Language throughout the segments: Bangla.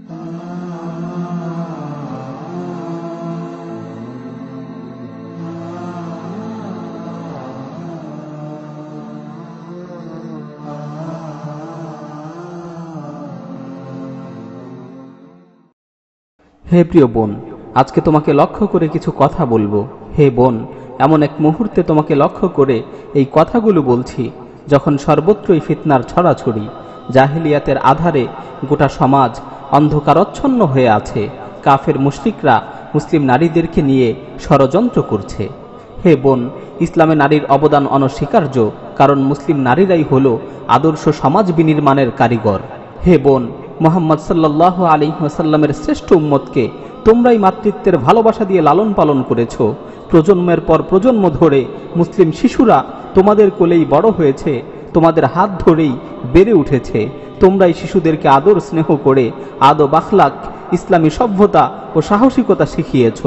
হে প্রিয় বোন, আজকে তোমাকে লক্ষ্য করে কিছু কথা বলবো। হে বোন, এমন এক মুহূর্তে তোমাকে লক্ষ্য করে এই কথাগুলো বলছি যখন সর্বত্রই ফিতনার ছড়াছড়ি, জাহেলিয়াতের আধারে গোটা সমাজ অন্ধকারচ্ছন্ন হয়ে আছে। কাফের মুশরিকরা মুসলিম নারীদেরকে নিয়ে ষড়যন্ত্র করছে। হে বোন, ইসলামে নারীর অবদান অনস্বীকার্য, কারণ মুসলিম নারীরাই হলো আদর্শ সমাজ বিনির্মাণের কারিগর। হে বোন, মুহাম্মদ সাল্লাল্লাহু আলাইহি ওয়াসাল্লামের শ্রেষ্ঠ উম্মতকে তোমরাই মাতৃত্বের ভালোবাসা দিয়ে লালন পালন করেছো। প্রজন্মের পর প্রজন্ম ধরে মুসলিম শিশুরা তোমাদের কোলেই বড় হয়েছে, তোমাদের হাত ধরেই বেড়ে উঠেছে। তোমরাই শিশুদেরকে আদর স্নেহ করে আদব আখলাক, ইসলামী সভ্যতা ও সাহসিকতা শিখিয়েছ।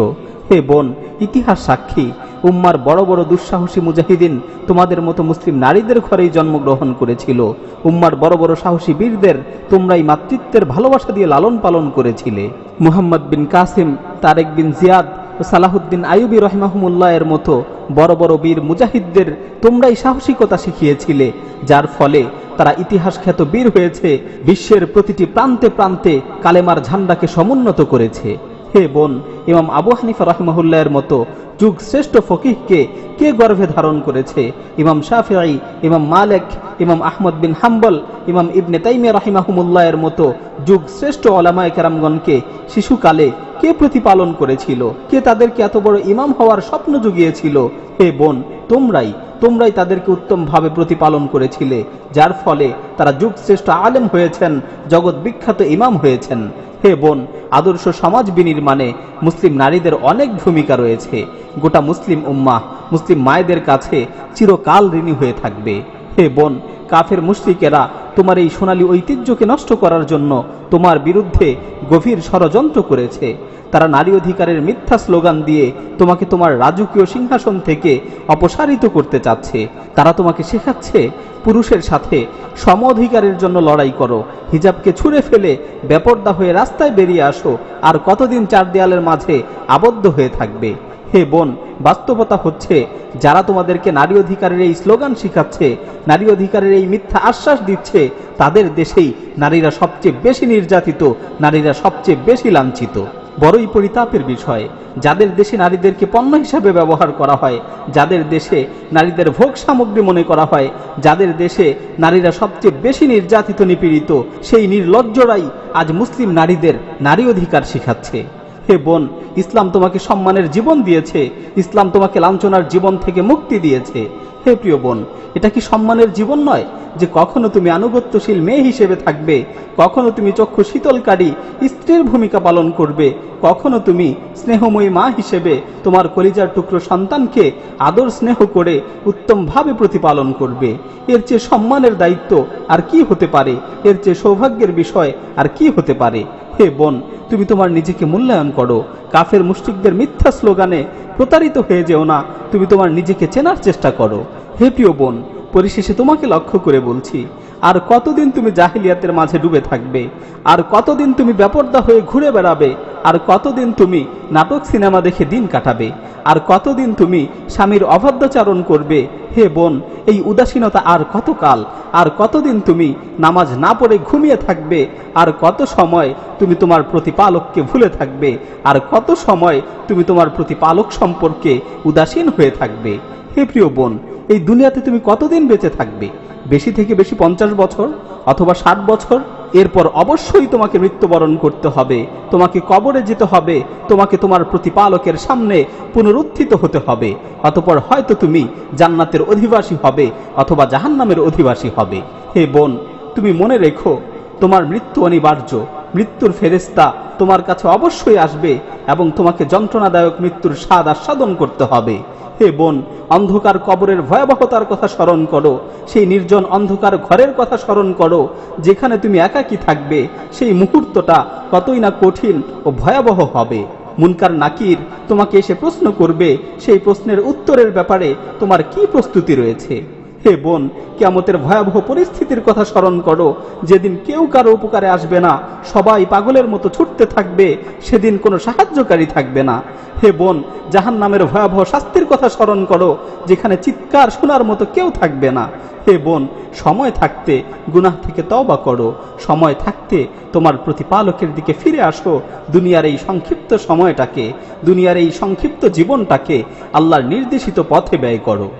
হে বোন, ইতিহাস সাক্ষী, উম্মার বড় বড় দুঃসাহসী মুজাহিদিন তোমাদের মতো মুসলিম নারীদের ঘরেই জন্মগ্রহণ করেছিল। উম্মার বড় বড় সাহসী বীরদের তোমরাই মাতৃত্বের ভালোবাসা দিয়ে লালন পালন করেছিলে। মুহাম্মদ বিন কাসিম, তারেক বিন জিয়াদ ও সালাহুদ্দিন আইয়ুবী রহিমাহুমুল্লাহ এর মতো বড় বড় বীর মুজাহিদদের তোমরাই সাহসিকতা শিখিয়েছিলে, যার ফলে তারা ইতিহাস খ্যাত বীর হয়েছে, বিশ্বের প্রতিটি প্রান্তে প্রান্তে কালেমার ঝান্ডাকে সমুন্নত করেছে। হে বোন, ইমাম আবু হানিফা রাহিমাহুল্লাহ এর মতো যুগ শ্রেষ্ঠ ফকিহকে কে গর্ভে ধারণ করেছে? ইমাম শাফিঈ, ইমাম মালিক, ইমাম আহমদ বিন হাম্বল, ইমাম ইবনে তাইমিয়া রাহিমাহুমুল্লাহ এর মতো যুগ শ্রেষ্ঠ ওলামায়ে কেরামগণকে শিশুকালে কে প্রতিপালন করেছিল? কে তাদেরকে এত বড় ইমাম হওয়ার স্বপ্ন জুগিয়েছিল? হে বোন, তোমরাই তাদেরকে উত্তমভাবে প্রতিপালন করেছিলে, যার ফলে তারা যুগ শ্রেষ্ঠ আলেম হয়েছেন, জগৎ বিখ্যাত ইমাম হয়েছেন। হে বোন, আদর্শ সমাজ বিনির্মাণে মুসলিম নারীদের অনেক ভূমিকা রয়েছে। গোটা মুসলিম উম্মাহ মুসলিম মায়েদের কাছে চিরকাল ঋণী হয়ে থাকবে। হে বোন, কাফের মুশরিকেরা তোমার এই সোনালী ঐতিহ্যকে নষ্ট করার জন্য তোমার বিরুদ্ধে গভীর ষড়যন্ত্র করেছে। তারা নারী অধিকারের মিথ্যা স্লোগান দিয়ে তোমাকে তোমার রাজকীয় সিংহাসন থেকে অপসারিত করতে চাচ্ছে। তারা তোমাকে শেখাচ্ছে পুরুষের সাথে সম অধিকারের জন্য লড়াই করো, হিজাবকে ছুঁড়ে ফেলে বেপর্দা হয়ে রাস্তায় বেরিয়ে আসো, আর কতদিন চার দেয়ালের মাঝে আবদ্ধ হয়ে থাকবে? হে বোন, বাস্তবতা হচ্ছে যারা তোমাদেরকে নারী অধিকারের এই স্লোগান শিখাচ্ছে, নারী অধিকারের এই মিথ্যা আশ্বাস দিচ্ছে, তাদের দেশেই নারীরা সবচেয়ে বেশি নির্যাতিত, নারীরা সবচেয়ে বেশি লাঞ্ছিত। বড়ই পরিতাপের বিষয়, যাদের দেশে নারীদেরকে পণ্য হিসাবে ব্যবহার করা হয়, যাদের দেশে নারীদের ভোগ সামগ্রী মনে করা হয়, যাদের দেশে নারীরা সবচেয়ে বেশি নির্যাতিত নিপীড়িত, সেই নির্লজ্জরাই আজ মুসলিম নারীদের নারী অধিকার শিখাচ্ছে। হে বোন, ইসলাম তোমাকে সম্মানের জীবন দিয়েছে, ইসলাম তোমাকে লাঞ্ছনার জীবন থেকে মুক্তি দিয়েছে। হে প্রিয় বোন, এটা কি সম্মানের জীবন নয় যে কখনো তুমি আনুগত্যশীল মেয়ে হিসেবে থাকবে, কখনো তুমি চক্ষু শীতলকারী স্ত্রীর ভূমিকা পালন করবে, কখনো তুমি স্নেহময়ী মা হিসেবে তোমার কলিজার টুকরো সন্তানকে আদর স্নেহ করে উত্তমভাবে প্রতিপালন করবে? এর চেয়ে সম্মানের দায়িত্ব আর কি হতে পারে? এর চেয়ে সৌভাগ্যের বিষয় আর কি হতে পারে? হে বোন, তুমি তোমার নিজেকে মূল্যায়ন করো, কাফের মুশরিকদের মিথ্যা স্লোগানে প্রতারিত হয়ে যেও না, তুমি তোমার নিজেকে চেনার চেষ্টা করো। হে প্রিয় বোন, পরিশেষে তোমাকে লক্ষ্য করে বলছি, আর কতদিন তুমি জাহিলিয়াতের মাঝে ডুবে থাকবে? আর কতদিন তুমি বেপর্দা হয়ে ঘুরে বেড়াবে? আর কতদিন তুমি নাটক সিনেমা দেখে দিন কাটাবে? আর কতদিন তুমি স্বামীর অবাধ্যাচরণ করবে? হে বোন, এই উদাসীনতা আর কতকাল? আর কতদিন তুমি নামাজ না পড়ে ঘুমিয়ে থাকবে? আর কত সময় তুমি তোমার প্রতিপালককে ভুলে থাকবে? আর কত সময় তুমি তোমার প্রতিপালক সম্পর্কে উদাসীন হয়ে থাকবে? হে প্রিয় বোন, এই দুনিয়াতে তুমি কতদিন বেঁচে থাকবে? বেশি থেকে বেশি 50 বছর অথবা 60 বছর। এরপর অবশ্যই তোমাকে মৃত্যুবরণ করতে হবে, তোমাকে কবরে যেতে হবে, তোমাকে তোমার প্রতিপালকের সামনে পুনরুত্থিত হতে হবে। অতঃপর হয়তো তুমি জান্নাতের অধিবাসী হবে অথবা জাহান্নামের অধিবাসী হবে। হে বোন, তুমি মনে রেখো, তোমার মৃত্যু অনিবার্য। মৃত্যুর ফেরেশতা তোমার কাছে অবশ্যই আসবে এবং তোমাকে যন্ত্রণাদায়ক মৃত্যুর স্বাদ আস্বাদন করতে হবে। হে বোন, অন্ধকার কবরের ভয়াবহতার কথা স্মরণ করো, সেই নির্জন অন্ধকার ঘরের কথা স্মরণ করো যেখানে তুমি একাকী থাকবে। সেই মুহূর্তটা কতই না কঠিন ও ভয়াবহ হবে। মুনকার নাকির তোমাকে এসে প্রশ্ন করবে, সেই প্রশ্নের উত্তরের ব্যাপারে তোমার কি প্রস্তুতি রয়েছে? হে বোন, কিয়ামতের ভয়াবহ পরিস্থিতির কথা স্মরণ করো, যেদিন কেউ কারো উপকারে আসবে না, সবাই পাগলের মতো ছুটতে থাকবে, সেদিন কোনো সাহায্যকারী থাকবে না। হে বোন, জাহান্নামের ভয়াবহ শাস্তির কথা স্মরণ করো, যেখানে চিৎকার শোনার মতো কেউ থাকবে না। হে বোন, সময় থাকতে গুনাহ থেকে তওবা করো, সময় থাকতে তোমার প্রতিপালকের দিকে ফিরে আসো। দুনিয়ার এই সংক্ষিপ্ত সময়টাকে, দুনিয়ার এই সংক্ষিপ্ত জীবনটাকে আল্লাহর নির্দেশিত পথে ব্যয় করো।